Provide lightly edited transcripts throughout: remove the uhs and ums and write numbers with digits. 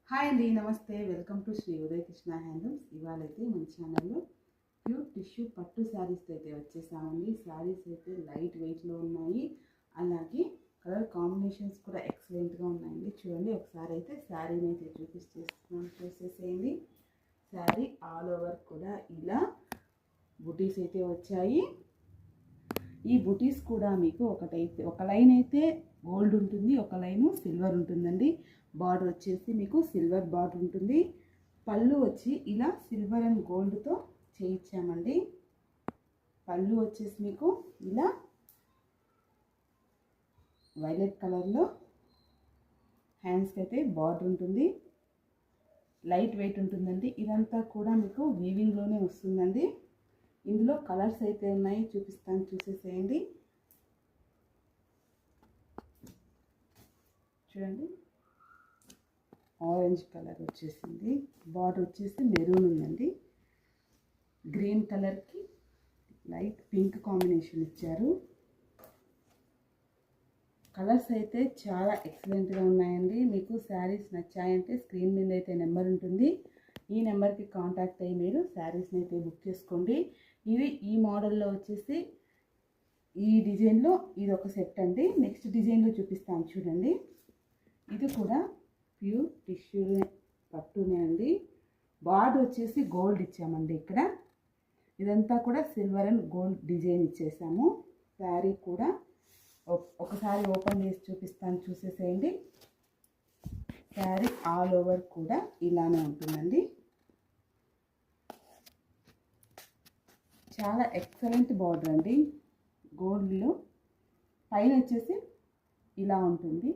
Hi అండి, నమస్తే. Welcome to Shri Uday Krishna handlooms. ఇవాళైతే మన ఛానల్లో ప్యూర్ టిష్యూ పట్టు శారీస్ అయితే వచ్చేసామండి. శారీస్ అయితే లైట్ వెయిట్లో ఉన్నాయి, అలాగే కలర్ కాంబినేషన్స్ కూడా ఎక్సలెంట్గా ఉన్నాయండి. చూడండి, ఒకసారి అయితే శారీని అయితే చూసేసేయండి. శారీ ఆల్ ఓవర్ కూడా ఇలా బుటీస్ అయితే వచ్చాయి. ఈ బుటీస్ కూడా మీకు ఒక లైన్ అయితే గోల్డ్ ఉంటుంది, ఒక లైన్ సిల్వర్ ఉంటుందండి. బార్డర్ వచ్చేసి మీకు సిల్వర్ బార్డర్ ఉంటుంది. పళ్ళు వచ్చి ఇలా సిల్వర్ అండ్ గోల్డ్తో చేయించామండి. పళ్ళు వచ్చేసి మీకు ఇలా వైలెట్ కలర్లో హ్యాండ్స్కి అయితే బార్డర్ ఉంటుంది. లైట్ వెయిట్ ఉంటుందండి. ఇదంతా కూడా మీకు వీవింగ్లోనే వస్తుందండి. ఇందులో కలర్స్ అయితే ఉన్నాయి, చూపిస్తాను, చూసేసేయండి. చూడండి, ఆరెంజ్ కలర్ వచ్చేసింది. బార్డర్ వచ్చేసి మెరూన్ ఉందండి. గ్రీన్ కలర్కి లైట్ పింక్ కాంబినేషన్ ఇచ్చారు. కలర్స్ అయితే చాలా ఎక్సలెంట్గా ఉన్నాయండి. మీకు శారీస్ నచ్చాయంటే స్క్రీన్ మీద అయితే నెంబర్ ఉంటుంది. ఈ నెంబర్కి కాంటాక్ట్ అయ్యి మీరు శారీస్ని అయితే బుక్ చేసుకోండి. ఇది ఈ మోడల్లో వచ్చేసి ఈ డిజైన్లో ఇది ఒక సెట్ అండి. నెక్స్ట్ డిజైన్లో చూపిస్తాను చూడండి. ఇది కూడా ప్యూర్ టిష్యూ పట్టునే అండి. బార్డర్ వచ్చేసి గోల్డ్ ఇచ్చామండి. ఇక్కడ ఇదంతా కూడా సిల్వర్ అండ్ గోల్డ్ డిజైన్ ఇచ్చేసాము. శారీ కూడా ఒకసారి ఓపెన్ చేసి చూపిస్తాను, చూసేసేయండి. శారీ ఆల్ ఓవర్ కూడా ఇలానే ఉంటుందండి. చాలా ఎక్సలెంట్ బార్డర్ అండి. గోల్డ్లో పైన వచ్చేసి ఇలా ఉంటుంది.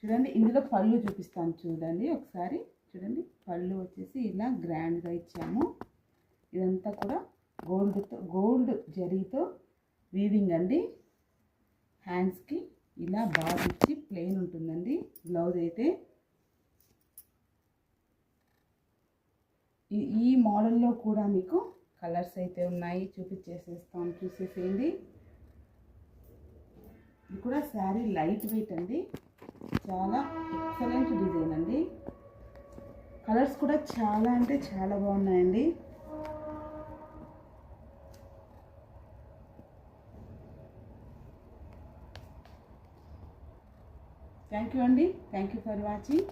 చూడండి, ఇందులో పళ్ళు చూపిస్తాను చూడండి ఒకసారి. చూడండి, పళ్ళు వచ్చేసి ఇలా గ్రాండ్గా ఇచ్చాము. ఇదంతా కూడా గోల్డ్ జరీతో వీవింగ్ అండి. హ్యాండ్స్కి ఇలా బార్డర్ ఇచ్చి ప్లెయిన్ ఉంటుందండి. బ్లౌజ్ అయితే ఈ మోడల్లో కూడా మీకు కలర్స్ అయితే ఉన్నాయి, చూపించేసేస్తాను, చూసేసేయండి. ఇది కూడా శారీ లైట్ వెయిట్ అండి. చాలా ఎక్సలెంట్ డిజైన్ అండి. కలర్స్ కూడా చాలా అంటే చాలా బాగున్నాయండి. థ్యాంక్ యూ అండి. Thank you for watching.